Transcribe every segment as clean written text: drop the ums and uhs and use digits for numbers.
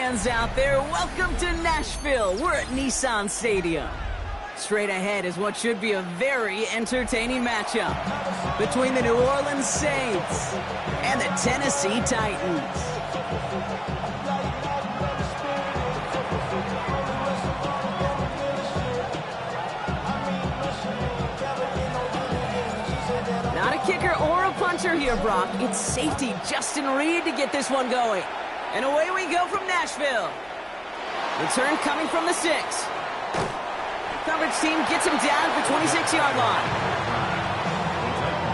fans out there, welcome to Nashville. We're at Nissan Stadium. Straight ahead is what should be a very entertaining matchup between the New Orleans Saints and the Tennessee Titans. Not a kicker or a puncher here, Brock. It's safety Justin Reed to get this one going. And away we go from Nashville. Return coming from the 6. Coverage team gets him down at the 26-yard line.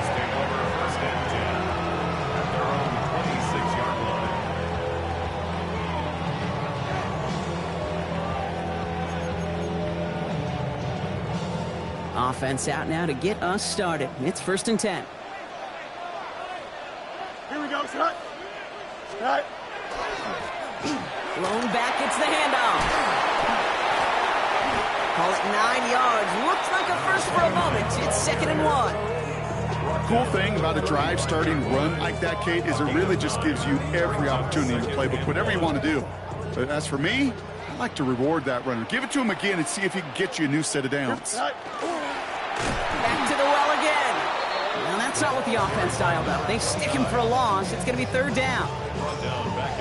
Stay over a first down, Jim, at their own 26-yard line. Offense out now to get us started. It's 1st and 10. Here we go, Scott. Scott. Blown back, it's the handoff. Call it 9 yards. Looks like a first for a moment. It's 2nd and 1. Cool thing about a drive starting run like that, Kate, is it really just gives you every opportunity in the playbook, whatever you want to do. But as for me, I like to reward that runner. Give it to him again and see if he can get you a new set of downs. Back to the well again. Well, that's not what the offense dialed up. They stick him for a loss. It's going to be 3rd down.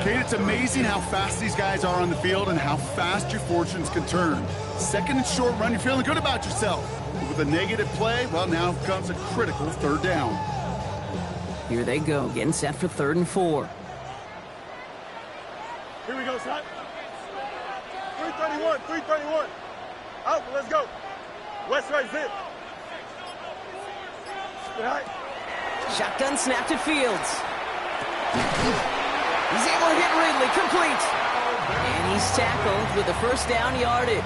Kate, it's amazing how fast these guys are on the field and how fast your fortunes can turn. 2nd and short run, you're feeling good about yourself. But with a negative play, well, now comes a critical 3rd down. Here they go, getting set for 3rd and 4. Here we go, Scott. 331, 331. Out, let's go. West right zip. Right. Shotgun snap to Fields. He's able to hit Ridley, complete. And he's tackled with the 1st down yardage.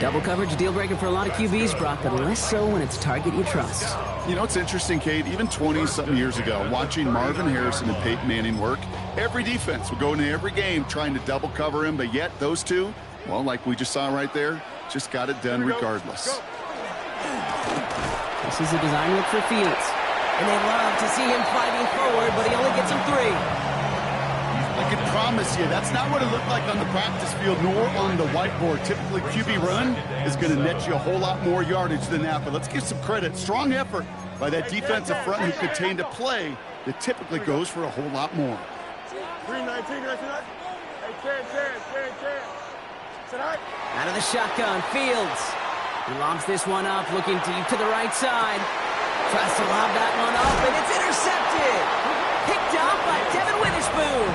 Double coverage deal breaker for a lot of QBs, Brock, but less so when it's a target you trust. You know, it's interesting, Kate, even 20-something years ago, watching Marvin Harrison and Peyton Manning work, every defense would go into every game trying to double cover him, but yet those two, well, like we just saw right there, just got it done regardless. This is a design look for Fields. And they love to see him fighting forward, but he only gets him 3. I can promise you, that's not what it looked like on the practice field nor on the whiteboard. Typically, QB run is going to net you a whole lot more yardage than that. But let's give some credit. Strong effort by that defensive front who contained a play that typically goes for a whole lot more. 319, Out of the shotgun, Fields. He lobs this one up, looking deep to the right side. Tries to lob that one up, and it's intercepted. Picked up by Devin Witherspoon.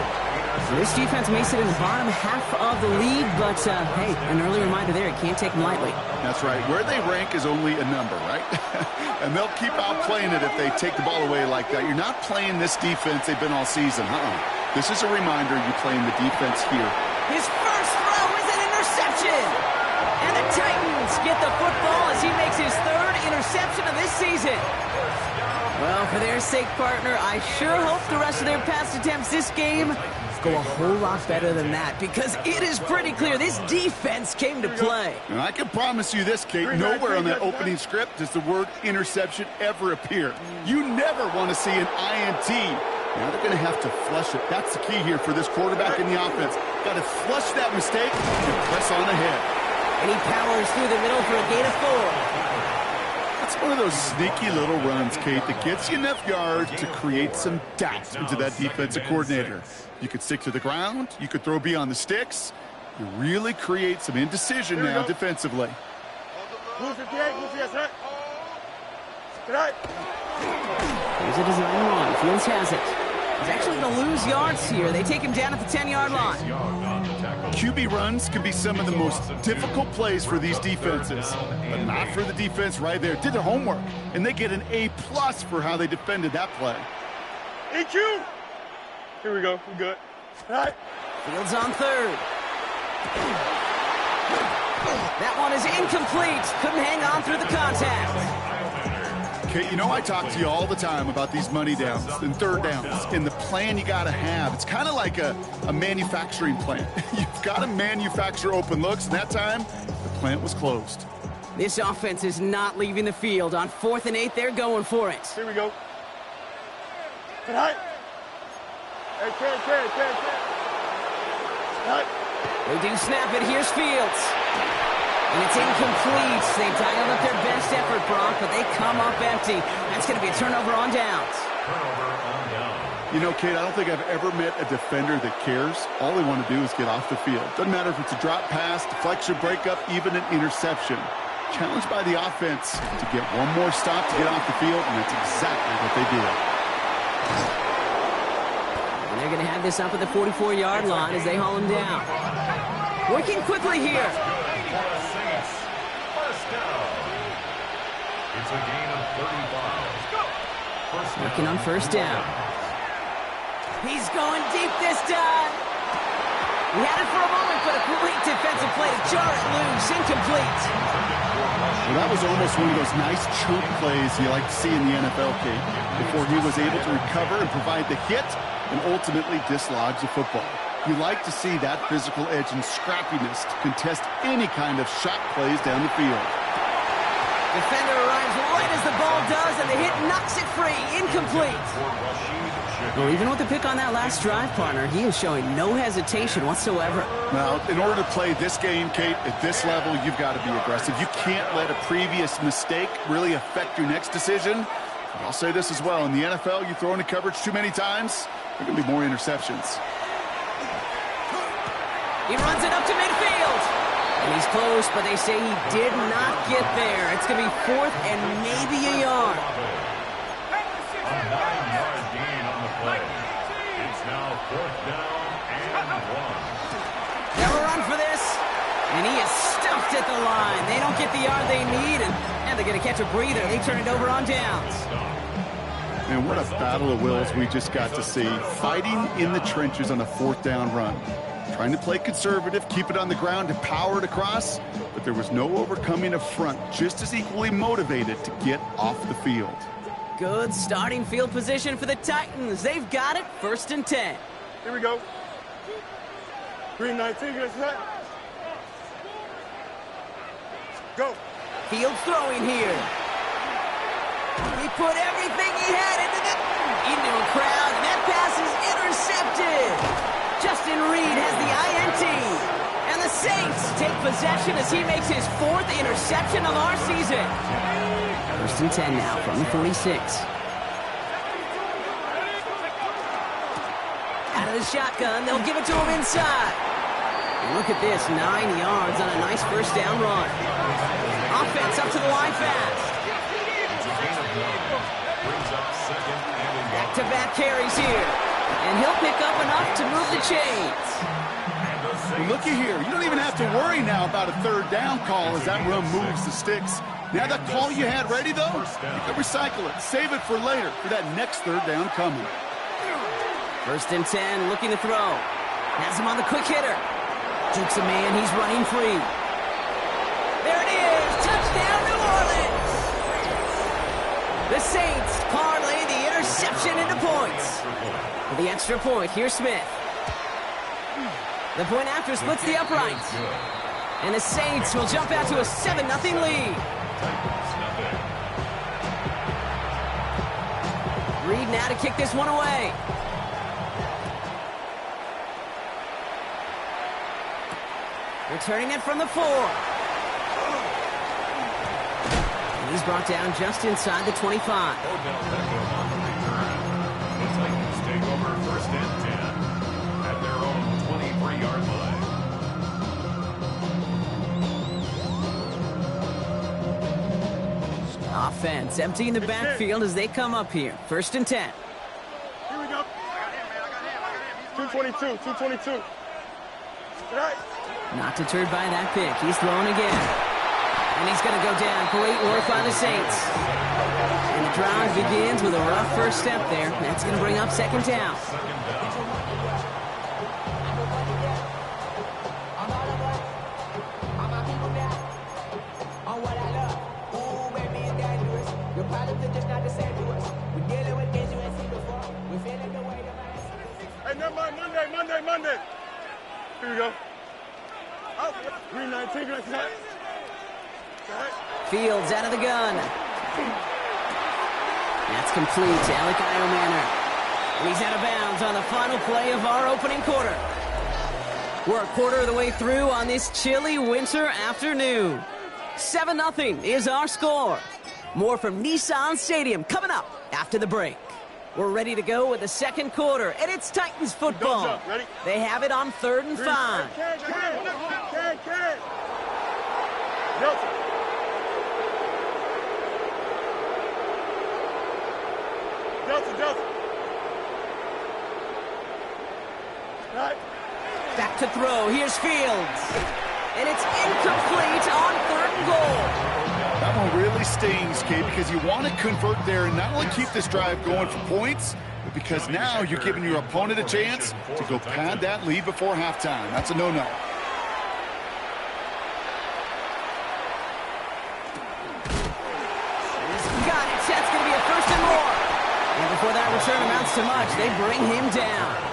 This defense may sit in the bottom half of the league, but, hey, an early reminder there, it can't take them lightly. That's right. Where they rank is only a number, right? And they'll keep outplaying it if they take the ball away like that. You're not playing this defense they've been all season. This is a reminder you're playing the defense here. His first throw is an interception. And the Titans get the football as he makes his 3rd interception of this season. Well, for their sake, partner, I sure hope the rest of their pass attempts this game go a whole lot better than that, because it is pretty clear this defense came to play. And I can promise you this, Kate, nowhere on that opening script does the word interception ever appear. You never want to see an INT. Now they're going to have to flush it. That's the key here for this quarterback in the offense. Got to flush that mistake and press on ahead. And he powers through the middle for a gain of 4. That's one of those sneaky little runs, Kate, that gets you enough yards to create some doubt into that defensive coordinator. You could stick to the ground. You could throw beyond the sticks. You really create some indecision now defensively. Here's a design run. Fields has it. He's actually going to lose yards here. They take him down at the 10-yard line. QB runs can be some of the most difficult plays for these defenses, but not for the defense right there. Did their homework, and they get an A+ for how they defended that play. EQ. Here we go. We good. Right. Fields on 3rd. That one is incomplete. Couldn't hang on through the contact. Okay, you know I talk to you all the time about these money downs and 3rd downs and the plan you got to have. It's kind of like a manufacturing plant. You've got to manufacture open looks, and that time the plant was closed. This offense is not leaving the field. On 4th and 8, they're going for it. Here we go. Right. Hey, They do snap it. Here's Fields. And it's incomplete. They dialed up their best effort, Brock, but they come up empty. That's going to be a turnover on downs. You know, Kate, I don't think I've ever met a defender that cares. All they want to do is get off the field. Doesn't matter if it's a drop pass, deflection, breakup, even an interception. Challenged by the offense to get one more stop to get off the field, and that's exactly what they did. And they're going to have this up at the 44-yard line as they haul him down. Working quickly here. First down. It's a gain of 35. Working on first down. He's going deep this time. He had it for a moment, but a great defensive play to jar it loose. Incomplete. Well, that was almost one of those nice chunk plays you like to see in the NFL, Kate, before he was able to recover and provide the hit and ultimately dislodge the football. You like to see that physical edge and scrappiness to contest any kind of shot plays down the field. Defender arrives right as the ball does, and the hit knocks it free. Incomplete. Well, even with the pick on that last drive, partner, he is showing no hesitation whatsoever. Now, in order to play this game, Kate, at this level, you've got to be aggressive. You can't let a previous mistake really affect your next decision. And I'll say this as well. In the NFL, you throw into coverage too many times, there are going to be more interceptions. He runs it up to midfield. And he's close, but they say he did not get there. It's going to be fourth and maybe a yard. A 9-yard gain on the play. It's now fourth down and 1. They'll run for this. And he is stuffed at the line. They don't get the yard they need, and they're going to catch a breather. They turn it over on downs. And what a battle of wills we just got to see. Fighting in the trenches on a fourth down run. Trying to play conservative, keep it on the ground, and power it across. But there was no overcoming a front just as equally motivated to get off the field. Good starting field position for the Titans. They've got it. First and 10. Here we go. Green 19, get set. Go. Field throwing here. He put everything he had into a crowd, and that pass is intercepted. Justin Reed has the INT. And the Saints take possession as he makes his fourth interception of our season. First and 10 now from the 46. Out of the shotgun, they'll give it to him inside. And look at this, 9 yards on a nice first down run. Offense up to the line fast. Back-to-back carries here. And he'll pick up enough to move the chains. Looky here. You don't even have to worry now about a third down call as that run moves the sticks. Now that call you had ready, though, you can recycle it. Save it for later for that next third down coming. First and 10, looking to throw. Has him on the quick hitter. Jukes a man, he's running free. There it is, touchdown New Orleans. The Saints parlay the interception into points. For the extra point, here's Smith. The point after splits the uprights. And the Saints will jump out to a 7-0 lead. Reed now to kick this one away. Returning it from the 4. And he's brought down just inside the 25. Take over first and 10 at their own 23-yard line. Offense emptying the backfield as they come up here. First and 10. Here we go. 222, 222. Right. Not deterred by that pick. He's throwing again. And he's going to go down. Great work by the Saints. And the drive begins with a rough first step there. That's going to bring up second down. Hey, never mind. Monday. Here we go. Oh, green 19, get set. Fields out of the gun. That's complete to Alec Iomanner. He's out of bounds on the final play of our opening quarter. We're a quarter of the way through on this chilly winter afternoon. 7-0 is our score. More from Nissan Stadium coming up after the break. We're ready to go with the second quarter, and it's Titans football. Ready? They have it on 3rd and 5. Can. Delta. Right. Back to throw. Here's Fields. And it's incomplete on 3rd and goal. That one really stings, Kate, because you want to convert there and not only keep this drive going for points, but because now you're giving your opponent a chance to go pad that lead before halftime. That's a no-no. Got it. That's going to be a 1st and more. And before that return amounts to much, they bring him down.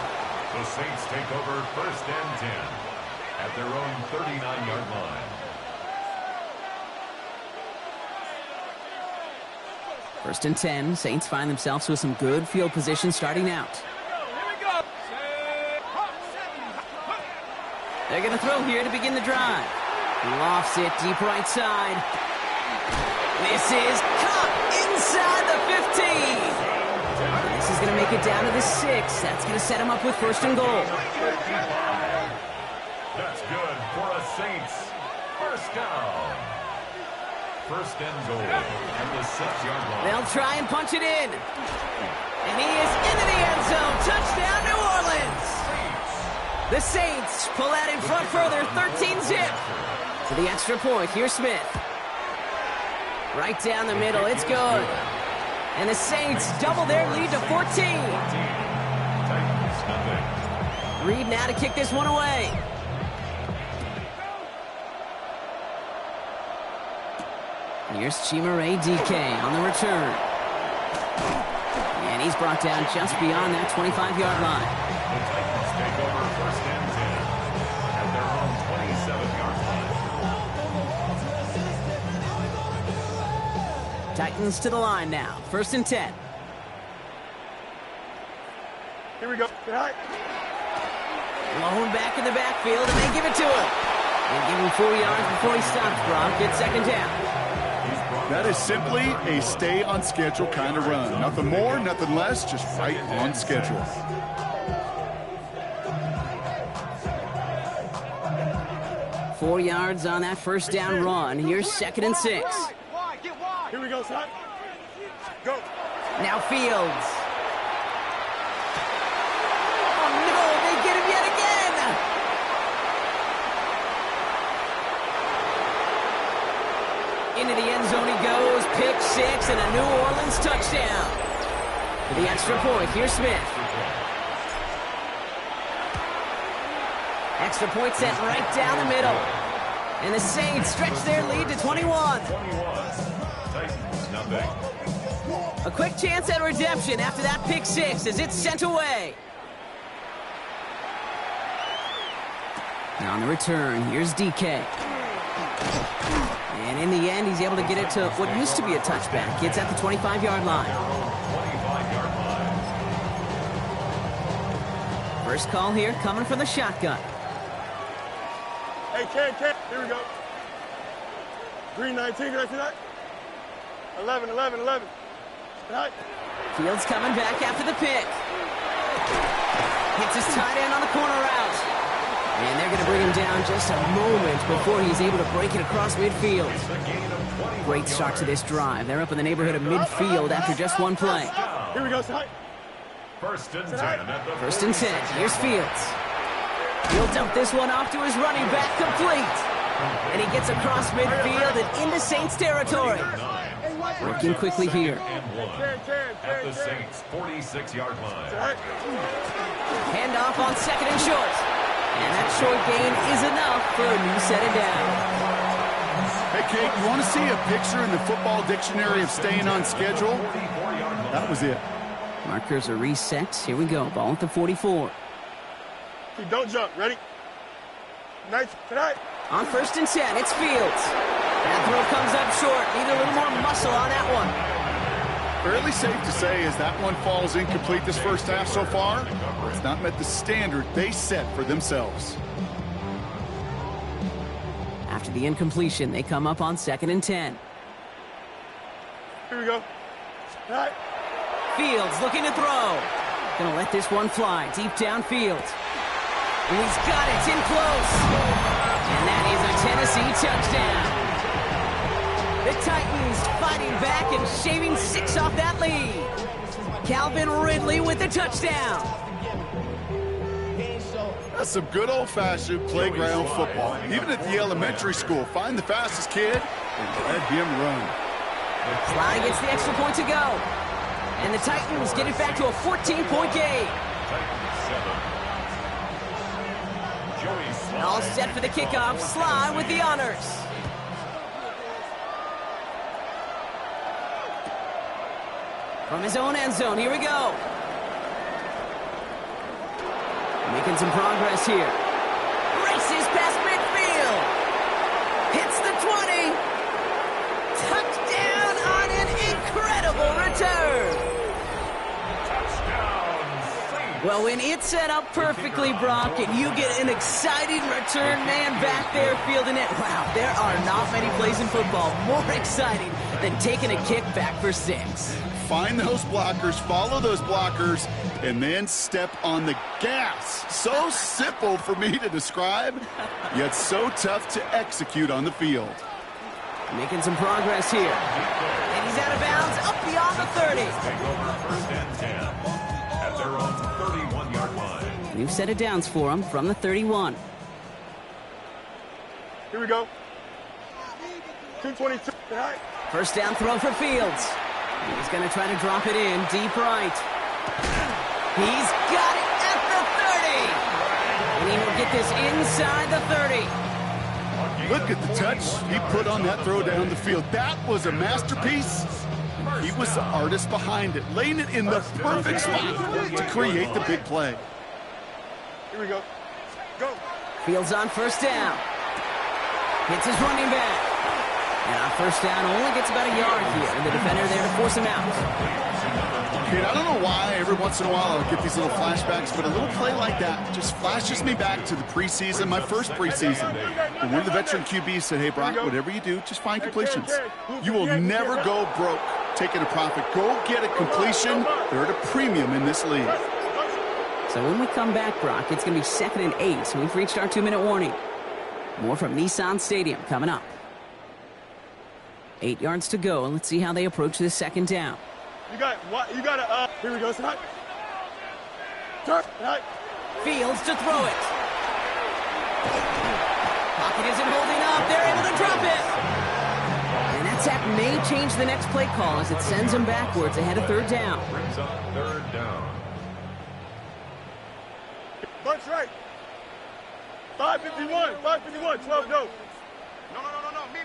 The Saints take over 1st and 10 at their own 39-yard line. 1st and 10. Saints find themselves with some good field position starting out. They're going to throw here to begin the drive. Lofts it deep right side. This is caught inside the 15. This is going to make it down to the 6. That's going to set him up with 1st and goal. That's good for a Saints 1st down. 1st and goal at the 6-yard line. They'll try and punch it in. And he is into the end zone. Touchdown, New Orleans. The Saints pull out in front further, 13-zip. For the extra point, here's Smith. Right down the middle, it's good. And the Saints double their lead to 14. Reed now to kick this one away. Here's Chimere DK on the return. And he's brought down just beyond that 25-yard line. The Titans take over 1st and 10 at their own 27-yard line. Titans to the line now. 1st and 10. Here we go. Right. Lone back in the backfield, and they give it to him. They give him 4 yards before he stops, Brock. It's 2nd down. That is simply a stay-on-schedule kind of run. Nothing more, nothing less, just right on schedule. Four yards on that 1st down run. Here's 2nd and 6. Here we go, son. Go. Now Fields. Oh, no, they get him yet again. Into the end zone he goes. Pick 6 and a New Orleans touchdown. For the extra point, here's Smith. Extra point sent right down the middle. And the Saints stretch their lead to 21. Titans, nothing. A quick chance at redemption after that pick 6 as it's sent away. Now on the return, here's DK. And in the end, he's able to get it to what used to be a touchback. It's at the 25-yard line. 25-yard line. First call here coming from the shotgun. Hey, Ken. Here we go. Green 19, can I see that? 11. Right. Fields coming back after the pick. Hits his tight end on the corner route. And they're going to bring him down just a moment before he's able to break it across midfield. Great start to this drive. They're up in the neighborhood of midfield after just one play. Here we go, son. 1st and 10 at the 1st and 10. Here's Fields. He'll dump this one off to his running back, complete. And he gets across midfield and into Saints territory. Working quickly here. At the Saints 46-yard line. Handoff on 2nd and short. And that short gain is enough for a new set of downs. Hey, Kate, you want to see a picture in the football dictionary of staying on schedule? That was it. Markers are reset. Here we go. Ball at the 44. Hey, don't jump. Ready? Nice. Tonight. On 1st and 10, it's Fields. That throw comes up short. Need a little more muscle on that one. Fairly safe to say as that one falls incomplete this first half so far, it's not met the standard they set for themselves. After the incompletion, they come up on 2nd and 10. Here we go. All right. Fields looking to throw. Gonna let this one fly deep downfield. And he's got it. It's in close. And that is a Tennessee touchdown. The Titans fighting back and shaving 6 off that lead. Calvin Ridley with the touchdown. That's some good old-fashioned playground football. Even at the elementary school, find the fastest kid and let him run. Sly gets the extra point to go. And the Titans get it back to a 14-point game. All set for the kickoff. Sly with the honors. From his own end zone, here we go. Making some progress here. Races past midfield. Hits the 20. Touchdown on an incredible return. Well, when it's set up perfectly, Brock, and you get an exciting return man back there fielding it, wow, there are not many plays in football more exciting than taking a kick back for 6. Find those blockers, follow those blockers, and then step on the gas. So simple for me to describe, yet so tough to execute on the field. Making some progress here. And he's out of bounds, up beyond the 30. First and 10 at their own 31-yard line. New set of downs for him from the 31. Here we go. 222. All right. First down throw for Fields. He's going to try to drop it in deep right. He's got it at the 30. And he will get this inside the 30. Look at the touch he put on that throw down the field. That was a masterpiece. He was the artist behind it, laying it in the perfect spot to create the big play. Here we go. Go. Fields on first down. Hits his running back. And on first down, only gets about a yard here. And the defender there to force him out. Kid, I don't know why every once in a while I'll get these little flashbacks, but a little play like that just flashes me back to the preseason, my first preseason. And one of the veteran QBs said, hey, Brock, whatever you do, just find completions. You will never go broke taking a profit. Go get a completion. They're at a premium in this league. So when we come back, Brock, it's going to be 2nd and 8. So we've reached our 2-minute warning. More from Nissan Stadium coming up. 8 yards to go, and let's see how they approach this second down. You got what? You got to, here we go. Start. Right. Fields to throw it. Pocket isn't holding up. They're able to drop it. And that sack may change the next play call as it sends them backwards ahead of 3rd down. Brings up 3rd down. Bunch right. 551. 551. 12 go. No. Me.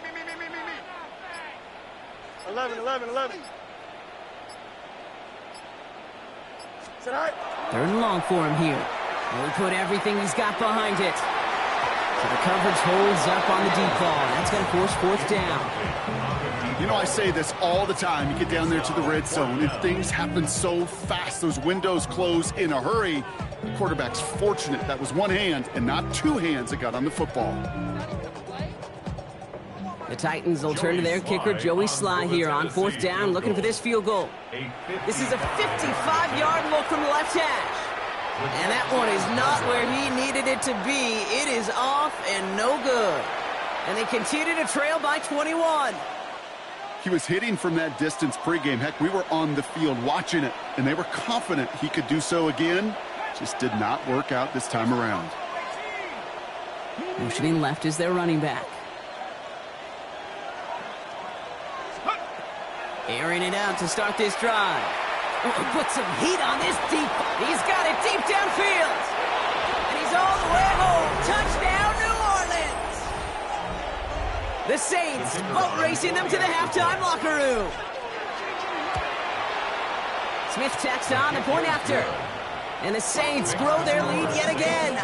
11. Sit high. 3rd and long for him here. Well, he put everything he's got behind it. So the coverage holds up on the deep ball. That's going to force 4th down. You know, I say this all the time. You get down there to the red zone, and things happen so fast. Those windows close in a hurry. The quarterback's fortunate that was one hand and not 2 hands that got on the football. The Titans will turn to their kicker, Joey Sly, here on 4th down, looking for this field goal. This is a 55-yard look from the left hash. And that one is not where he needed it to be. It is off and no good. And they continue to trail by 21. He was hitting from that distance pregame. Heck, we were on the field watching it, and they were confident he could do so again. Just did not work out this time around. Motioning left is their running back. Airing it out to start this drive. Oh, put some heat on this deep. He's got it deep downfield. And he's all the way home. Touchdown, New Orleans. The Saints boat racing them to the halftime locker room. Smith tacks on the point after. And the Saints grow their lead yet again.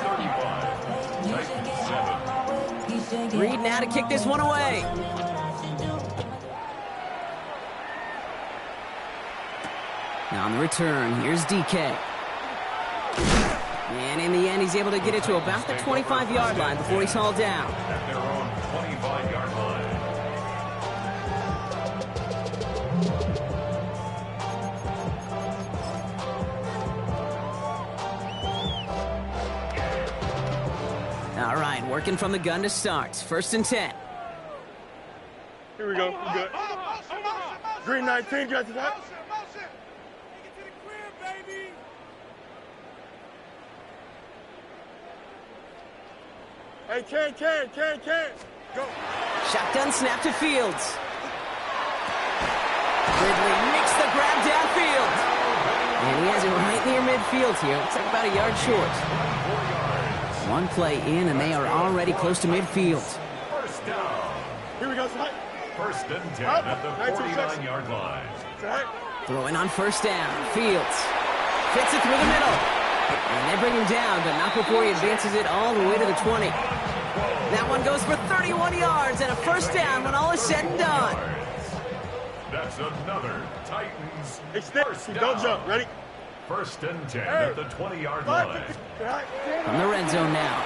Reed now to kick this one away. Now on the return, here's DK. And in the end, he's able to get it to about the 25-yard line before he's hauled down. At their own 25-yard line. All right, working from the gun to start. 1st and 10. Here we go. We good. Green 19, got to that. Hey, Ken. Go. Shotgun snap to Fields. Ridley makes the grab downfield. And he has it right near midfield here. Looks like about a yard short. 1 play in, and they are already close to midfield. First down. Here we go, Sly. 1st and 10 at the 49-yard line. Throwing on 1st down. Fields fits it through the middle. And they bring him down, but not before he advances it all the way to the 20. That one goes for 31 yards and a 1st down when all is said and done. That's another Titans Extend. first down. Don't jump. Ready? 1st and 10 at the 20-yard line. From the red zone now.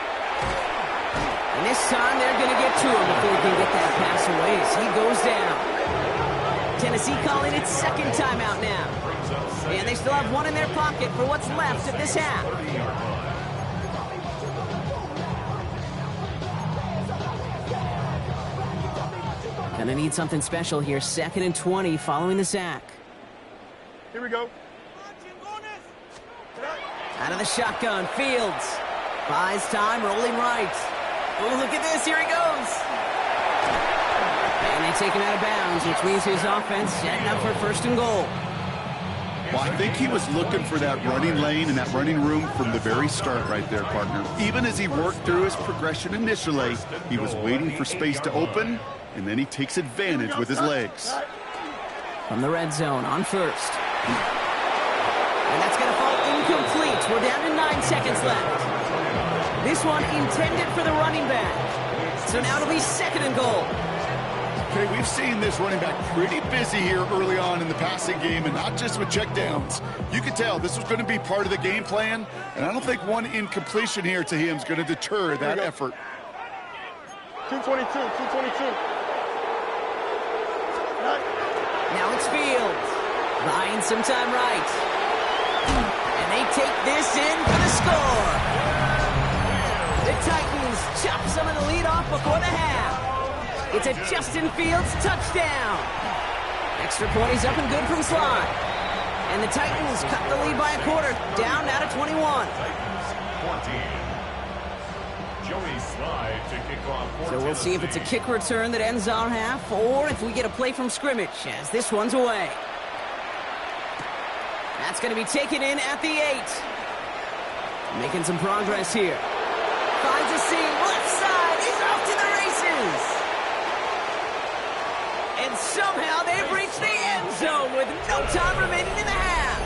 And this time they're going to get to him before he can get that pass away as he goes down. Tennessee calling its 2nd timeout now. And they still have 1 in their pocket for what's left of this half. Gonna need something special here. 2nd and 20 following the sack. Here we go. Out of the shotgun, Fields. Buys time, rolling right. Oh, look at this, here he goes. And they take him out of bounds, which means his offense setting up for 1st and goal. Well, I think he was looking for that running lane and that running room from the very start right there, partner. Even as he worked through his progression initially, he was waiting for space to open, and then he takes advantage with his legs. From the red zone on 1st. And that's going to fall incomplete. We're down to 9 seconds left. This one intended for the running back. So now it'll be 2nd and goal. Okay, we've seen this running back pretty busy here early on in the passing game, and not just with checkdowns. You could tell this was going to be part of the game plan, and I don't think one incompletion here to him is going to deter that effort. 222. Now it's Fields. Buying some time right. And they take this in for the score. The Titans chop some of the lead off before the half. It's a Justin Fields touchdown. Extra point is up and good from Sly. And the Titans cut the lead by a quarter, down now to 21. Titans 14. Joey Sly to kick off for So we'll see if it's a kick return that ends our half, or if we get a play from scrimmage as this one's away. That's going to be taken in at the 8. Making some progress here. Finds a seam, left side, he's off to the races. And somehow they've reached the end zone with no time remaining in the half.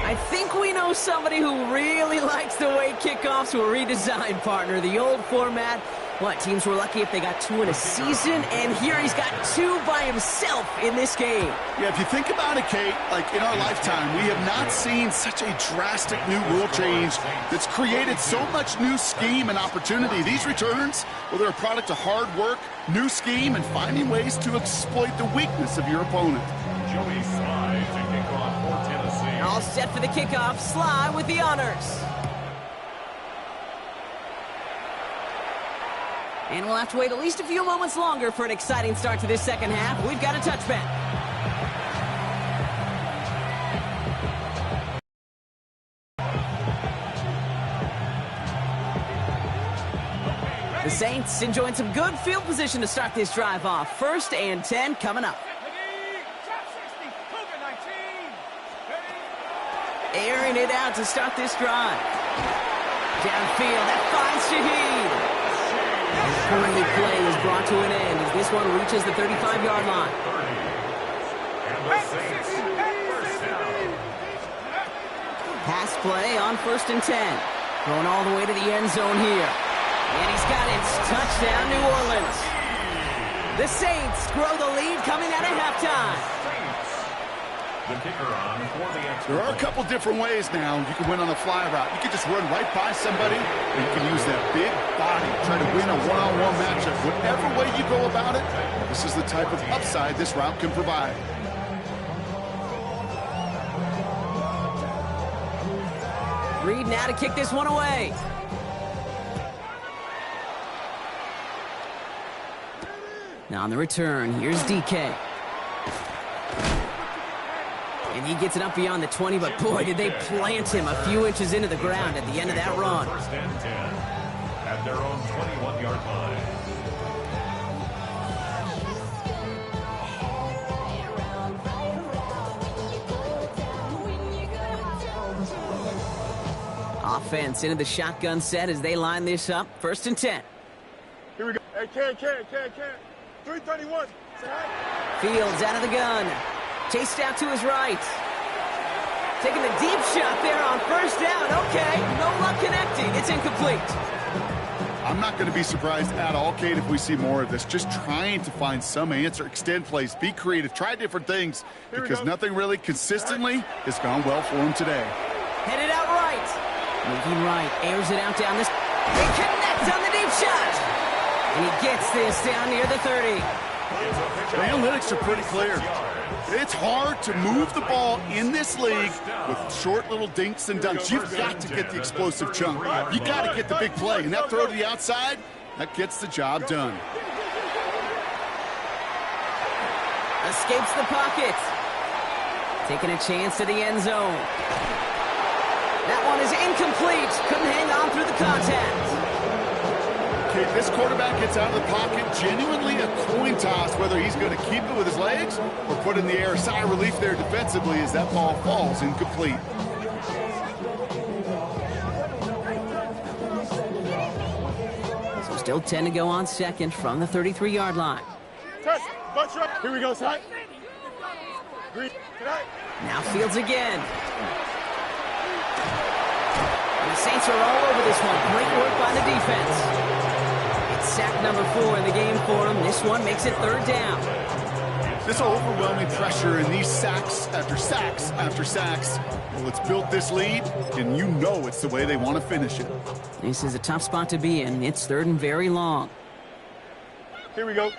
I think we know somebody who really likes the way kickoffs were redesigned, partner. The old format. What, teams were lucky if they got 2 in a season, and here he's got 2 by himself in this game. Yeah, if you think about it, Kate, like in our lifetime, we have not seen such a drastic new rule change that's created so much new scheme and opportunity. These returns, well, they're a product of hard work, new scheme, and finding ways to exploit the weakness of your opponent. Joey Sly to kick off for Tennessee. All set for the kickoff. Sly with the honors. And we'll have to wait at least a few moments longer for an exciting start to this second half. We've got a touchback. The Saints enjoying some good field position to start this drive off. 1st and 10 coming up. Airing it out to start this drive. Downfield, that finds Shaheed. And the early play is brought to an end as this one reaches the 35-yard line. 30. And the Saints first down. Pass play on 1st and 10. Going all the way to the end zone here. And he's got it. Touchdown, New Orleans. The Saints grow the lead coming out of halftime. The kicker on for the extra. There are a couple different ways now. You can win on a fly route. You can just run right by somebody, or you can use that big body, try to win a one-on-one matchup. Whatever way you go about it, this is the type of upside this route can provide. Reed now to kick this one away. Now on the return, here's DK. And he gets it up beyond the 20, but boy, did they plant him a few inches into the ground at the end of that run. First and 10 at their own 21-yard line. Offense into the shotgun set as they line this up. First and 10. Here we go. Hey, Ken. 331. Fields out of the gun. Chased out to his right. Taking the deep shot there on first down. Okay, no luck connecting. It's incomplete. I'm not going to be surprised at all, Kate, if we see more of this. Just trying to find some answer, extend plays, be creative, try different things, because nothing really consistently has gone well for him today. Headed out right. Moving right, airs it out down this. They connect on the deep shot. And he gets this down near the 30. The analytics are pretty clear. It's hard to move the ball in this league with short little dinks and dunks. You've got to get the explosive chunk. You got to get the big play. And that throw to the outside, that gets the job done. Escapes the pocket. Taking a chance to the end zone. That one is incomplete. Couldn't hang on through the contact. Okay, this quarterback gets out of the pocket, genuinely a coin toss, whether he's going to keep it with his legs or put in the air. Sigh of relief there defensively as that ball falls incomplete. So still 10 to go on second from the 33-yard line. Test. Bunch up. Here we go, side. Green. Now Fields again. And the Saints are all over this one. Great work by the defense. Sack number 4 in the game for him. This one makes it third down. This overwhelming pressure and these sacks after sacks after sacks. Well, it's built this lead, and you know it's the way they want to finish it. This is a tough spot to be in. It's third and very long. Here we go.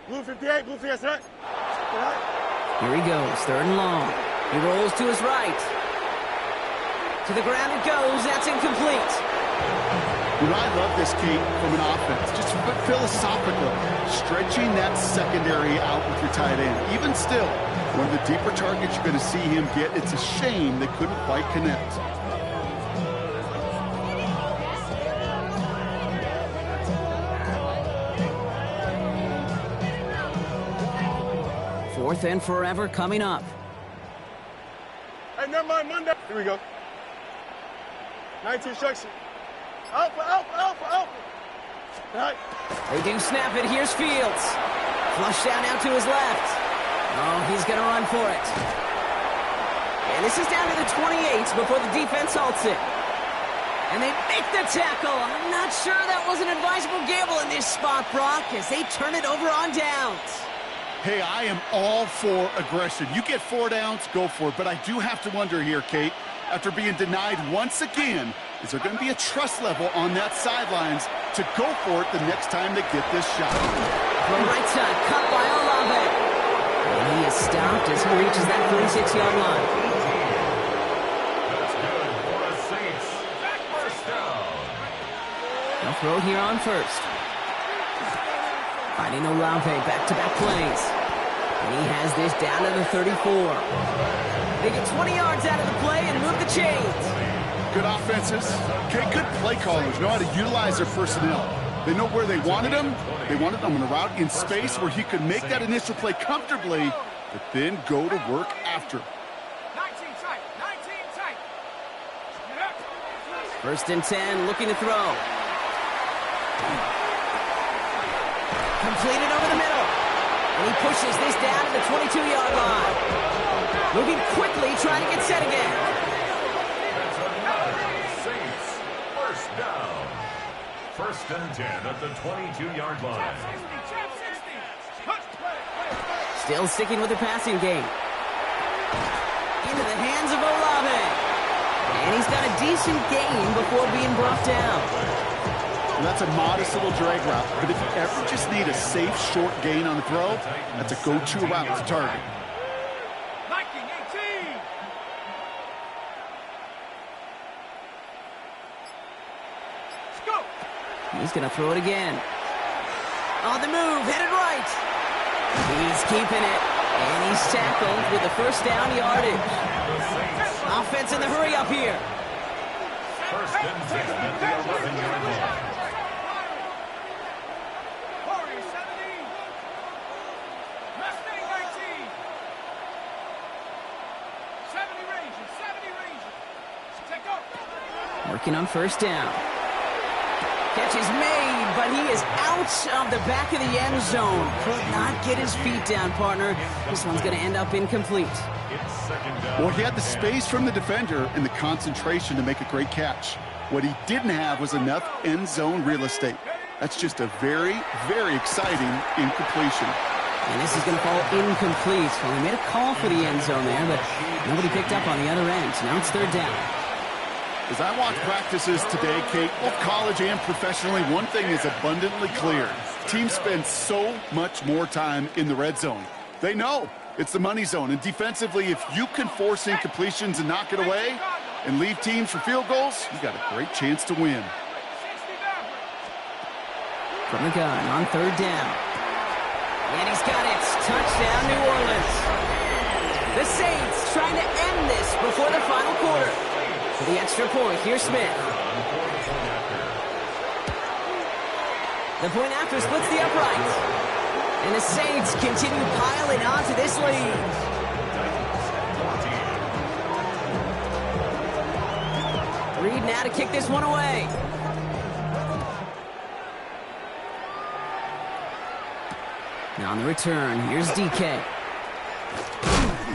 Blue 58, blue 58. Here he goes, third and long. He rolls to his right. To the ground it goes. That's incomplete. You know, I love this, Kate, from an offense. Just philosophical, stretching that secondary out with your tight end. Even still, one of the deeper targets you're going to see him get, it's a shame they couldn't quite connect. Fourth and forever coming up. Hey, never mind, Monday. Here we go. 19 instruction. Alpha. Right. They do snap it. Here's Fields. Flushed out now to his left. Oh, he's going to run for it. And this is down to the 28 before the defense halts it. And they make the tackle. I'm not sure that was an advisable gamble in this spot, Brock, as they turn it over on downs. Hey, I am all for aggression. You get 4 downs, go for it. But I do have to wonder here, Kate, after being denied once again, is there going to be a trust level on that sidelines to go for it the next time they get this shot? From right side, cut by Olave. And he is stopped as he reaches that 46-yard line. That's good for the Saints. First down. They'll throw here on first. Finding Olave, back-to-back plays. And he has this down to the 34. They get 20 yards out of the play and move the chains. Good offenses. Okay, good play callers know how to utilize their personnel. They know where they wanted him. They wanted him on a route in space where he could make that initial play comfortably, but then go to work after. 19 tight. First and 10, looking to throw. Completed over the middle. And he pushes this down to the 22-yard line. Moving quickly, trying to get set again. Saints, first down. First and 10 at the 22-yard line. Still sticking with the passing game. Into the hands of Olave. And he's got a decent gain before being brought down. Well, that's a modest little drag route, but if you ever just need a safe, short gain on the throw, that's a go-to route to target. Viking 18. Let's go. He's going to throw it again. On the move, headed right. He's keeping it. And he's tackled with the first down yardage. Offense in the hurry up here. First and 10 at the 11-yard line. Corey 17. Mustang 19. 70 Rangers. 70 Rangers. Take over. Working on first down. Catch is made, but he is out of the back of the end zone. Could not get his feet down, partner. This one's going to end up incomplete. It's second down. Well, he had the space from the defender and the concentration to make a great catch. What he didn't have was enough end zone real estate. That's just a very, very exciting incompletion. And this is going to fall incomplete. Well, he made a call for the end zone there, but nobody picked up on the other end. Now it's third down. As I watch practices today, Kate, both college and professionally, one thing is abundantly clear. Teams spend so much more time in the red zone. They know it's the money zone. And defensively, if you can force incompletions and knock it away and leave teams for field goals, you got a great chance to win. From the gun on third down. And he's got it. Touchdown, New Orleans. The Saints trying to end this before the final quarter. For the extra point, here's Smith. The point after splits the uprights. And the Saints continue piling on to this lead. Reed now to kick this one away. Now on the return, here's DK.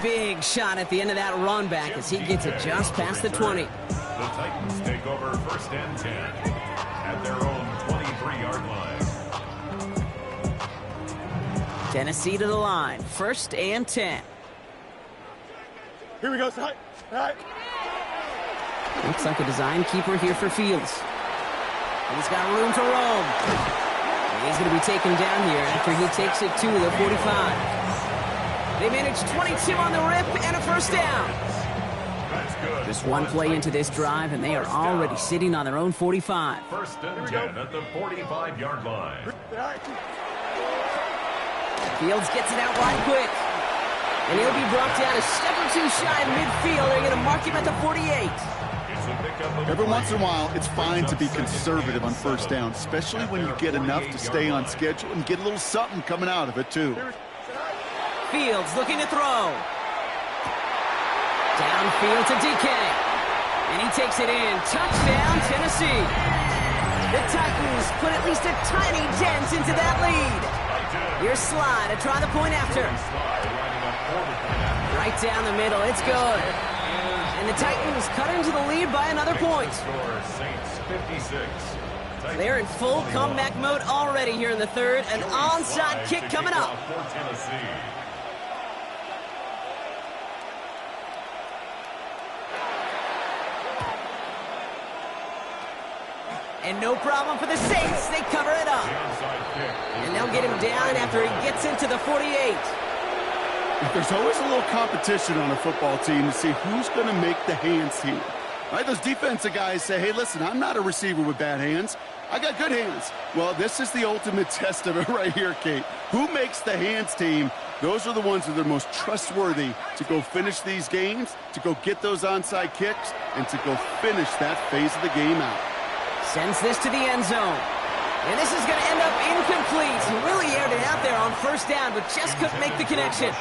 Big shot at the end of that run back as he gets it just past the 20. The Titans take over first and 10 at their own 23-yard line. Tennessee to the line, first and 10. Here we go, side. Right. Looks like a design keeper here for Fields. He's got room to roam. And he's going to be taken down here after he takes it to the 45. They managed 22 on the rip and a first down. That's good. Just one play into this drive, and they are already sitting on their own 45. First and 10 at the 45-yard line. Fields gets it out right quick. And he'll be brought down a step or two shy of midfield. They're going to mark him at the 48. Every once in a while, it's fine to be conservative on first down, especially when you get enough to stay on schedule and get a little something coming out of it, too. Fields looking to throw. Downfield to DK. And he takes it in. Touchdown, Tennessee. The Titans put at least a tiny dent into that lead. Here's Sly to try the point after. Right down the middle. It's good. And the Titans cut into the lead by another point. They're in full comeback mode already here in the third. An onside kick coming up. And no problem for the Saints. They cover it up. And they'll get him down after he gets into the 48. There's always a little competition on a football team to see who's going to make the hands team. Right? Those defensive guys say, hey, listen, I'm not a receiver with bad hands. I got good hands. Well, this is the ultimate test of it right here, Kate. Who makes the hands team? Those are the ones that are most trustworthy to go finish these games, to go get those onside kicks, and to go finish that phase of the game out. Sends this to the end zone. And this is going to end up incomplete. He really aired it out there on first down, but just couldn't make the connection.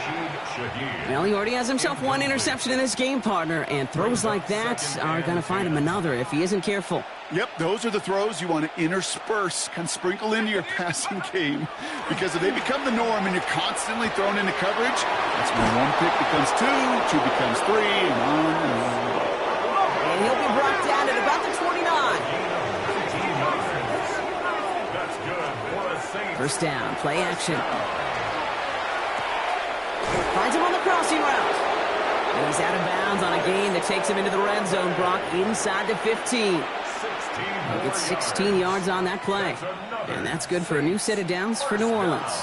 Well, he already has himself one interception in this game, partner, and throws like that are going to find him another if he isn't careful. Yep, those are the throws you want to intersperse, kind of sprinkle into your passing game. Because if they become the norm and you're constantly thrown into coverage, that's when one pick becomes two becomes three, and on and on. And he'll be brought down at about the 29. First down, play action. Finds him on the crossing route. He's out of bounds on a gain that takes him into the red zone, Brock, inside the 15. He'll get 16 yards on that play. And that's good for a new set of downs for New Orleans.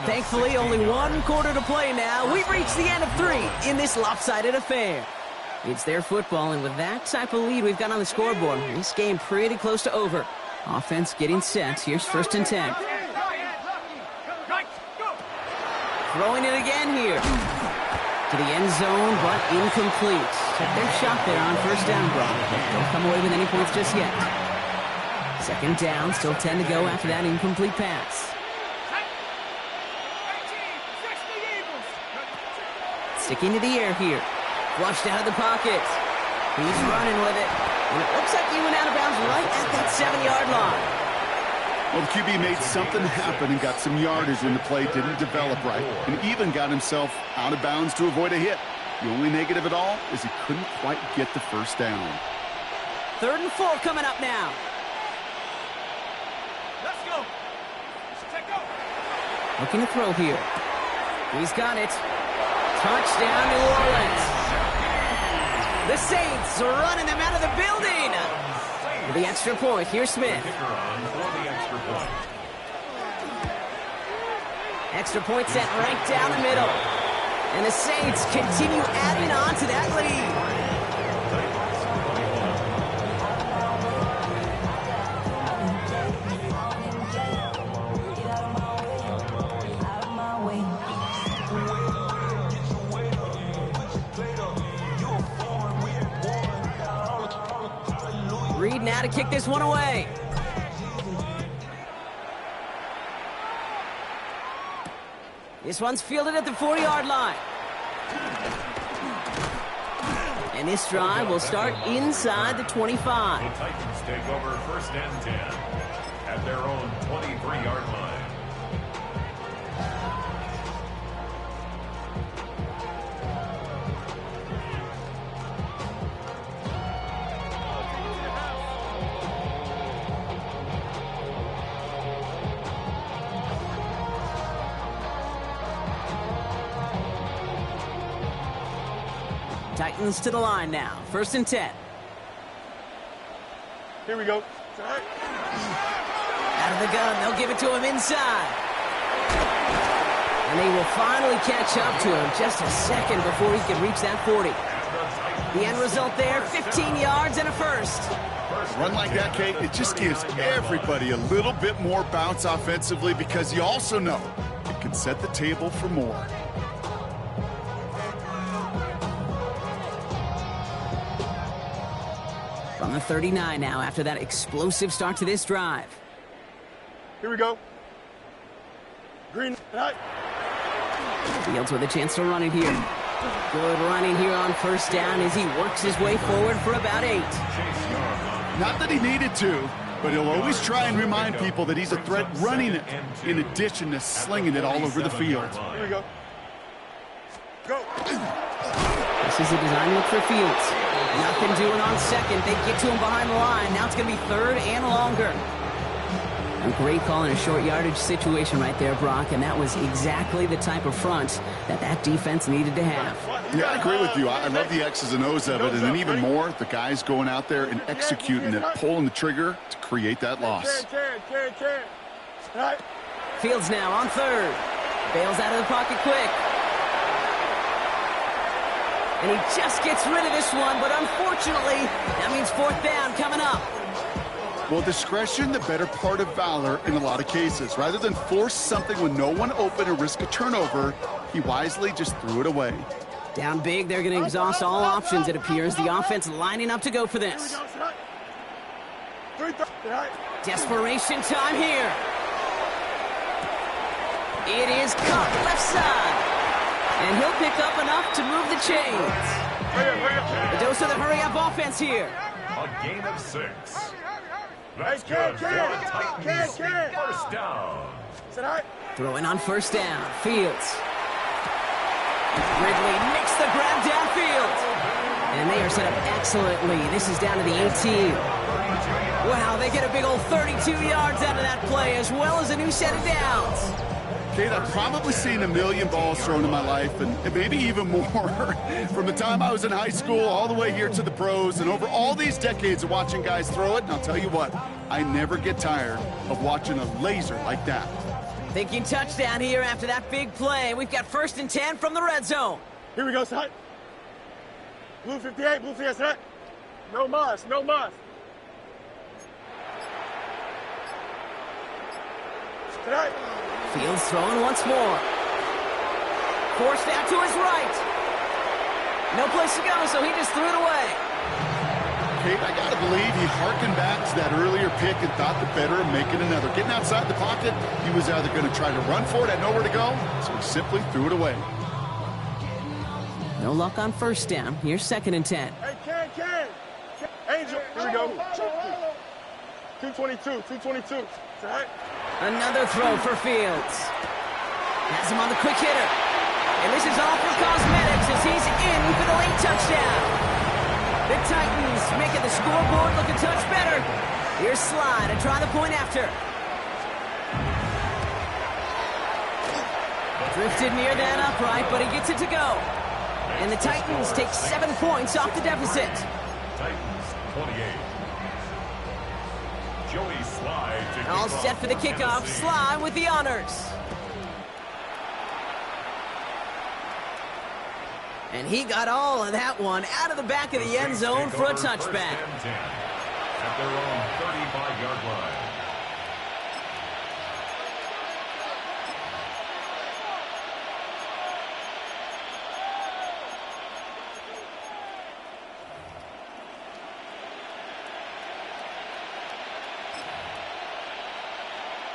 Thankfully, only one quarter to play now. We've reached the end of 3 in this lopsided affair. It's their football, and with that type of lead we've got on the scoreboard, this game pretty close to over. Offense getting set. Here's 1st and 10. Throwing it again here. To the end zone, but incomplete. Took their shot there on 1st down, Brock. Don't come away with any points just yet. 2nd down, still 10 to go after that incomplete pass. Sticking to the air here. Flushed out of the pocket. He's running with it. And it looks like he went out of bounds right at that 7-yard line. Well, the QB made something happen and got some yardage when the play didn't develop right, and even got himself out of bounds to avoid a hit. The only negative at all is he couldn't quite get the 1st down. 3rd and 4 coming up now. Let's go. Looking to throw here. He's got it. Touchdown, New Orleans. The Saints are running them out of the building. For the extra point, here's Smith. Extra point set right down the middle. And the Saints continue adding on to that lead. Reed now to kick this one away. This one's fielded at the 40-yard line. And this drive will start inside the 25. The Titans take over 1st and 10 at their own 23-yard line. Titans to the line now. 1st and 10. Here we go. Out of the gun, they'll give it to him inside. And they will finally catch up to him just a second before he can reach that 40. The end result there, 15 yards and a 1st. A run like that, Kate, it just gives everybody a little bit more bounce offensively because you also know it can set the table for more. From the 39 now after that explosive start to this drive. Here we go. Green light. Fields with a chance to run it here. Good running here on 1st down as he works his way forward for about 8. Not that he needed to, but he'll always try and remind people that he's a threat running it in addition to slinging it all over the field. Here we go. Go. This is a design look for Fields. Nothing doing on 2nd. They get to him behind the line. Now it's going to be 3rd and longer. A great call in a short yardage situation right there, Brock, and that was exactly the type of front that defense needed to have. Yeah, I agree with you. I love the X's and O's of it, and then even more, the guys going out there and executing it, pulling the trigger to create that loss. Fields now on 3rd. Bails out of the pocket quick. And he just gets rid of this one, but unfortunately, that means 4th down coming up. Well, discretion, the better part of valor in a lot of cases. Rather than force something with no one open and risk a turnover, he wisely just threw it away. Down big, they're going to exhaust all options, it appears. The offense lining up to go for this. Desperation time here. It is caught left side. And he'll pick up enough to move the chains. The dose of the hurry-up offense here. A gain of 6. That's good for the Titans. 1st down. Throwing on 1st down. Fields. Ridley makes the grab downfield. And they are set up excellently. This is down to the 18. Wow, they get a big old 32 yards out of that play, as well as a new set of downs. Kate, I've probably seen a million balls thrown in my life, and maybe even more. From the time I was in high school all the way here to the pros, and over all these decades of watching guys throw it, and I'll tell you what, I never get tired of watching a laser like that. Thinking touchdown here after that big play. We've got 1st and 10 from the red zone. Here we go, son. Blue 58, blue 58, son. No mas, no mas. Tonight. Fields throwing once more. Forced out to his right. No place to go, so he just threw it away. Kate, I got to believe he harkened back to that earlier pick and thought the better of making another. Getting outside the pocket, he was either going to try to run for it, had nowhere to go, so he simply threw it away. No luck on 1st down. Here's 2nd and 10. Hey, Ken. Angel, here we go. 222, 222. Tonight. Another throw for Fields. Has him on the quick hitter. And this is all for cosmetics as he's in for the late touchdown. The Titans making the scoreboard look a touch better. Here's Sly to try the point after. Drifted near that upright, but he gets it to go. And the Titans take 7 points off the deficit. Titans 28. Joey Sly to All set for the kickoff. Sly with the honors. And he got all of that one out of the back of the end zone for a touchback. At their own 35-yard line.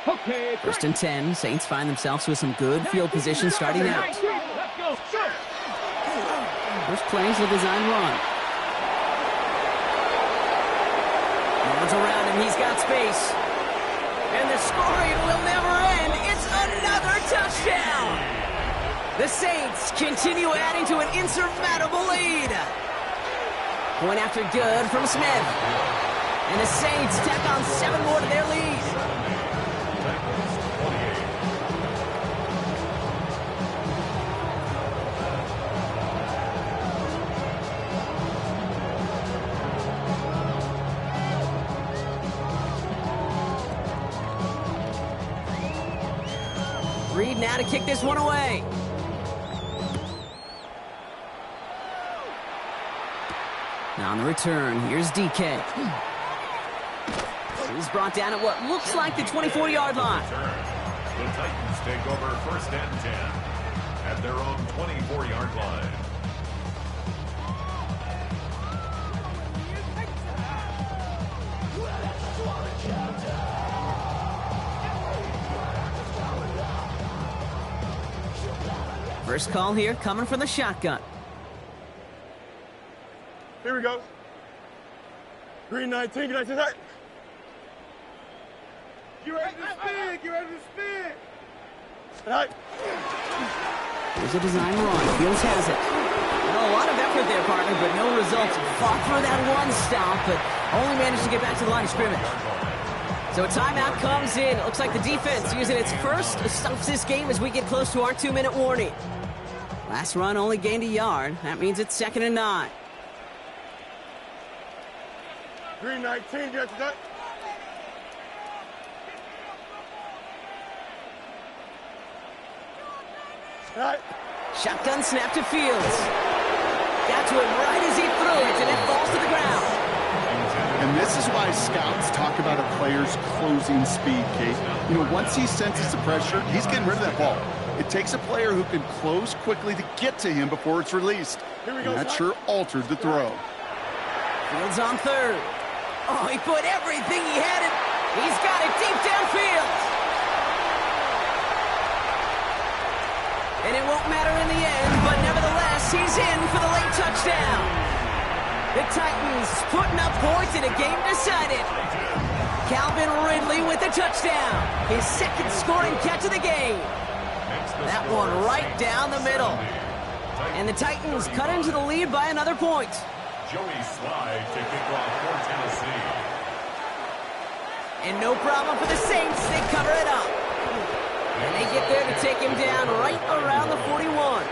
Okay, 1st and 10. Saints find themselves with some good field position starting out. let's go. First play is a design run. No one's around him. He's got space. And the scoring will never end. It's another touchdown. The Saints continue adding to an insurmountable lead. Point after good from Smith. And the Saints tack on 7 more to their lead. Reed now to kick this one away. Now on the return, here's DK. He's brought down at what looks like the 24-yard line. The Titans take over 1st and 10 at their own 24-yard line. First call here coming from the shotgun. Here we go. Green 19, 19. Get ready to spin, get ready to spin. Tonight. Here's a design run. Fields has it. Well, a lot of effort there, partner, but no results. Fought for that one stop, but only managed to get back to the line of scrimmage. So a timeout comes in. It looks like the defense using its first stops this game as we get close to our 2-minute warning. Last run only gained a yard. That means it's 2nd and 9. Green 19, get that. Right. Shotgun snap to Fields. Got to him right as he threw it, and it falls to the ground. And this is why scouts talk about a player's closing speed, Kate. You know, once he senses the pressure, he's getting rid of that ball. It takes a player who can close quickly to get to him before it's released. And that sure altered the throw. Fields on 3rd. Oh, he put everything he had in. He's got it deep downfield. And it won't matter in the end, but nevertheless, he's in for the late touchdown. The Titans putting up points in a game decided. Calvin Ridley with a touchdown. His 2nd scoring catch of the game. That one right down the middle. And the Titans cut into the lead by another point. Joey Sly to kick off for Tennessee. And no problem for the Saints. They cover it up. And they get there to take him down right around the 41.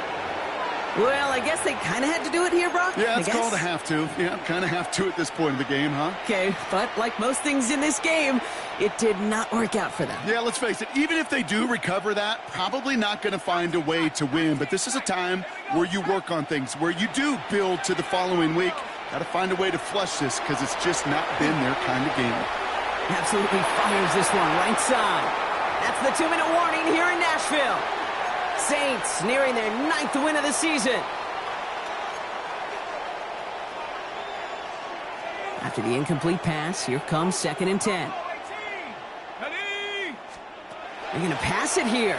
Well, I guess they kind of had to do it here, Brock. Yeah, it's called a have to. Yeah, kind of have to at this point in the game, huh? Okay, but like most things in this game, it did not work out for them. Yeah, let's face it, even if they do recover that, probably not going to find a way to win. But this is a time where you work on things, where you do build to the following week. Got to find a way to flush this because it's just not been their kind of game. Absolutely fires this one right side. That's the 2-minute warning here in Nashville. Saints nearing their 9th win of the season. After the incomplete pass, here comes 2nd and 10. They're going to pass it here.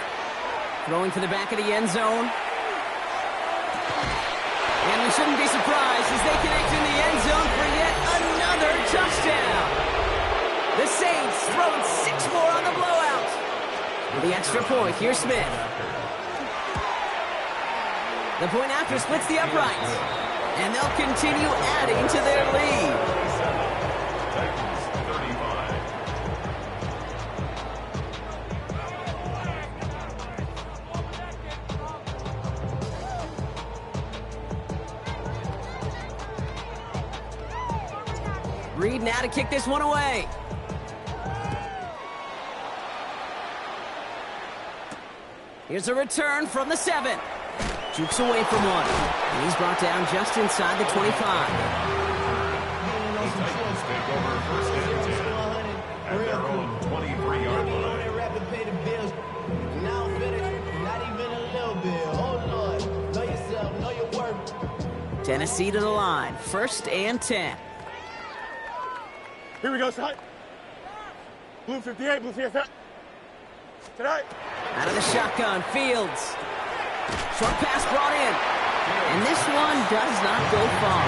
Throwing for the back of the end zone. And we shouldn't be surprised as they connect in the end zone for yet another touchdown. The Saints throwing 6 more on the blowout. With the extra point, here's Smith. The point after splits the uprights. And they'll continue adding to their lead. Reed now to kick this one away. Here's a return from the 7. Jukes away from one. And he's brought down just inside the 25. The Titans take over 1st and 10 at their own 23-yard line. Tennessee to the line. 1st and 10. Here we go, side. Blue 58, blue 58. Tonight. Out of the shotgun, Fields. Short pass brought in. And this one does not go far.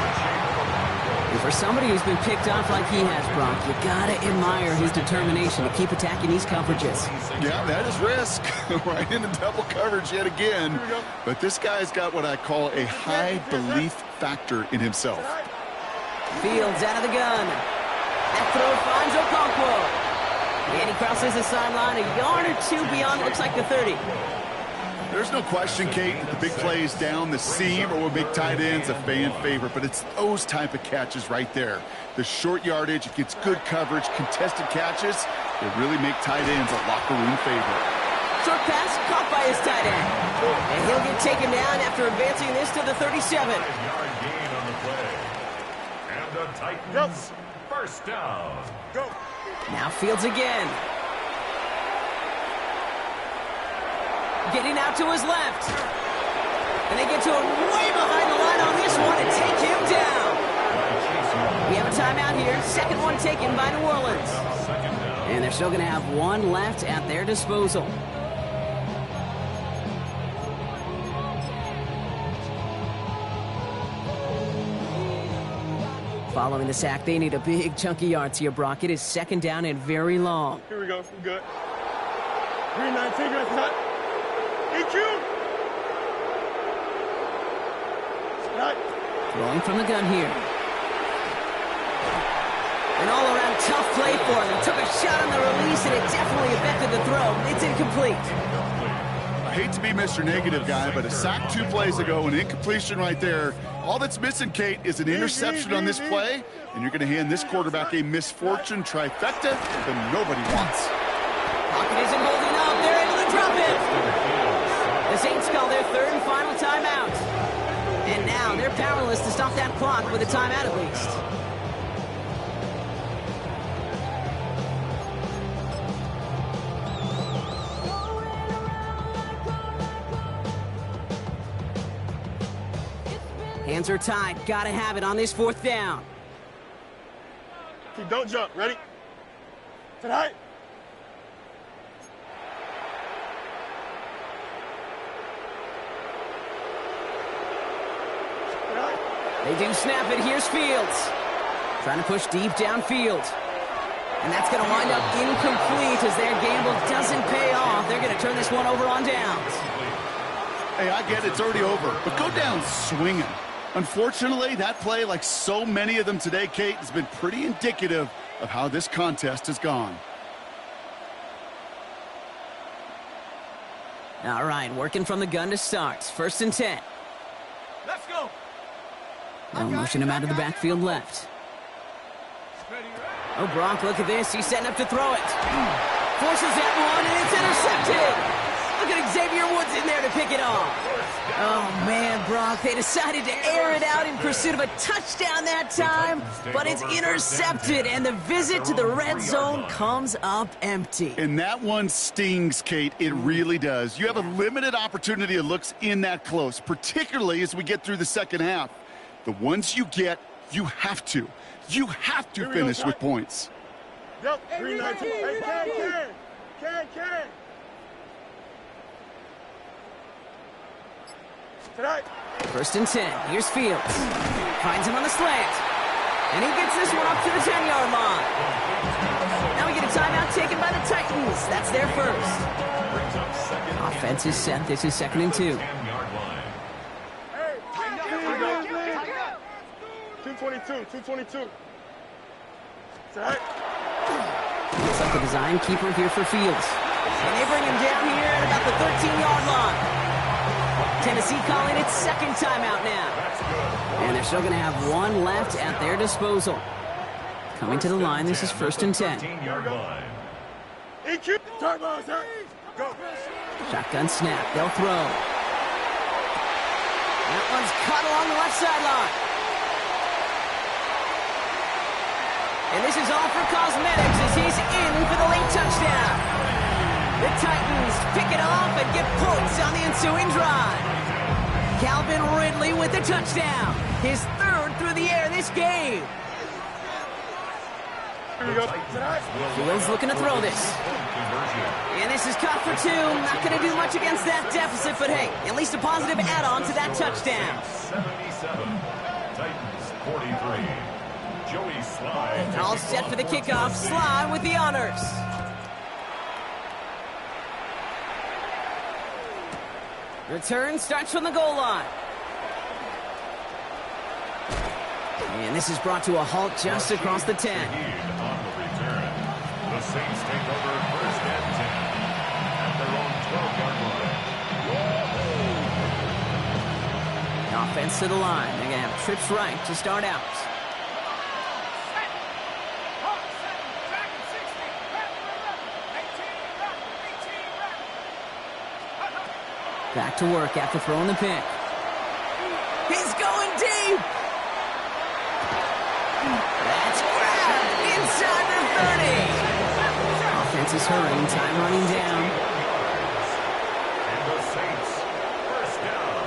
And for somebody who's been picked off like he has, Brock, you gotta admire his determination to keep attacking these coverages. Yeah, that is risk. Right into double coverage yet again. But this guy's got what I call a high belief factor in himself. Fields out of the gun. That throw finds Okonkwo. And he crosses the sideline a yard or 2 beyond, looks like the 30. There's no question, Kate, that the big plays down the seam or with big tight ends a fan favorite, but it's those type of catches right there. The short yardage, it gets good coverage, contested catches, they really make tight ends a locker room favorite. Short pass caught by his tight end. And he'll get taken down after advancing this to the 37. 5-yard gain on the play. And the Titans, 1st down. Go. Now Fields again. Getting out to his left. And they get to him way behind the line on this one and take him down. We have a timeout here. 2nd one taken by New Orleans. And they're still going to have 1 left at their disposal. Following the sack, they need a big chunk of yards here, Brock. It is 2nd down and very long. Here we go. We're good. 319, right side. EQ. Right. Throwing from the gun here. An all-around tough play for them. Took a shot on the release, and it definitely affected the throw. It's incomplete. I hate to be Mr. Negative guy, but a sack 2 plays ago, an incompletion right there. All that's missing, Kate, is an interception on this play, and you're going to hand this quarterback a misfortune trifecta that nobody wants. Pocket isn't holding up. They're able to drop it. The Saints call their 3rd and final timeout. And now they're powerless to stop that clock with a timeout at least. Hands are tied. Gotta have it on this 4th down. Keep, don't jump. Ready? Tonight. They do snap it. Here's Fields. Trying to push deep downfield. And that's going to wind up incomplete as their gamble doesn't pay off. They're going to turn this one over on downs. Hey, I get it's already over, but go down swinging. Unfortunately, that play, like so many of them today, Kate, has been pretty indicative of how this contest has gone. All right, working from the gun to start. 1st and 10. Let's go. They'll motion him out of the backfield left. Oh, Gronk, look at this. He's setting up to throw it. Forces that one, and it's intercepted. Look at Xavier Woods in there to pick it off. Oh, man, Gronk, they decided to air it out in pursuit of a touchdown that time, but it's intercepted, and the visit to the red zone comes up empty. And that one stings, Kate. It really does. You have a limited opportunity of looks in that close, particularly as we get through the second half. The ones you get, you have to. You have to finish with points. Yep, 3-19. Hey, Ken. Tonight. 1st and 10. Here's Fields. Finds him on the slant. And he gets this one up to the 10-yard line. Now we get a timeout taken by the Titans. That's their first. Offense is set. This is 2nd and 2. 222. Tonight. Looks like the design keeper here for Fields. And they bring him down here at about the 13-yard line. Tennessee calling its 2nd timeout now. And they're still going to have one left at their disposal. Coming to the line, this is 1st and 10. EQ. Turbo, sir. Go. Shotgun snap. They'll throw. That one's caught along the left sideline. And this is all for cosmetics as he's in for the late touchdown. The Titans pick it off and get points on the ensuing drive. Calvin Ridley with the touchdown. His 3rd through the air this game. Fields looking to throw this. And this is caught for 2. Not going to do much against that deficit, but hey, at least a positive add-on to that touchdown. 77. Titans 43. Joey Slye. All set for the kickoff. Slye with the honors. Return starts from the goal line. And this is brought to a halt just across the 10. On the return. The Saints take over 1st and 10 at their own 12-yard line. The offense to the line. They're going to have trips right to start out. Back to work after throwing the pick. He's going deep. That's grabbed inside the 30. Offense is hurrying, time running down. And the Saints, 1st down.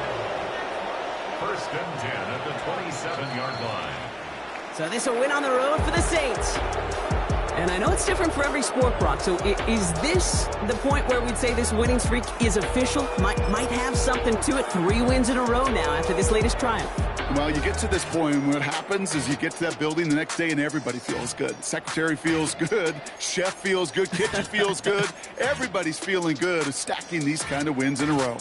1st and 10 at the 27-yard line. So this a win on the road for the Saints. And I know it's different for every sport, Brock. So is this the point where we'd say this winning streak is official? Might have something to it. 3 wins in a row now after this latest triumph. Well, you get to this point, and what happens is you get to that building the next day, and everybody feels good. Secretary feels good. Chef feels good. Kitchen feels good. Everybody's feeling good of stacking these kind of wins in a row.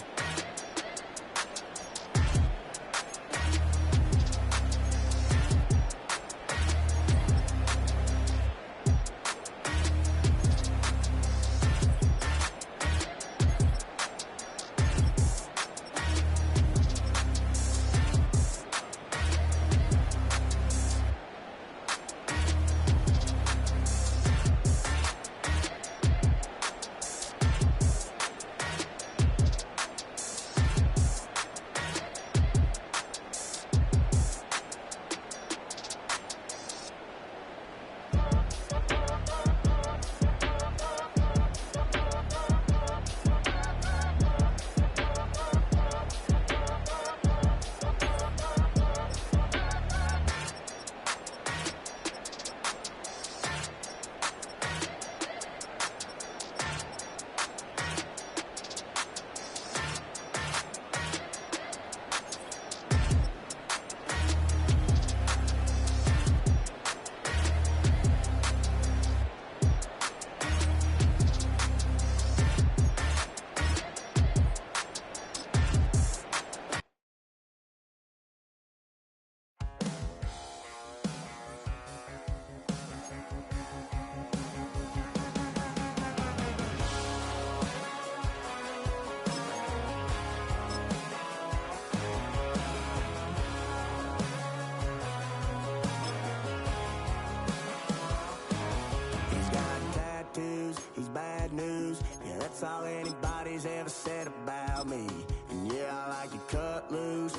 that's all anybody's ever said about me. And yeah, I like to cut loose,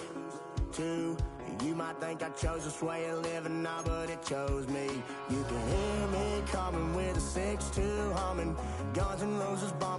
too. You might think I chose this way of living now, but it chose me. You can hear me coming with a 6-2 humming, Guns N' Roses bomb.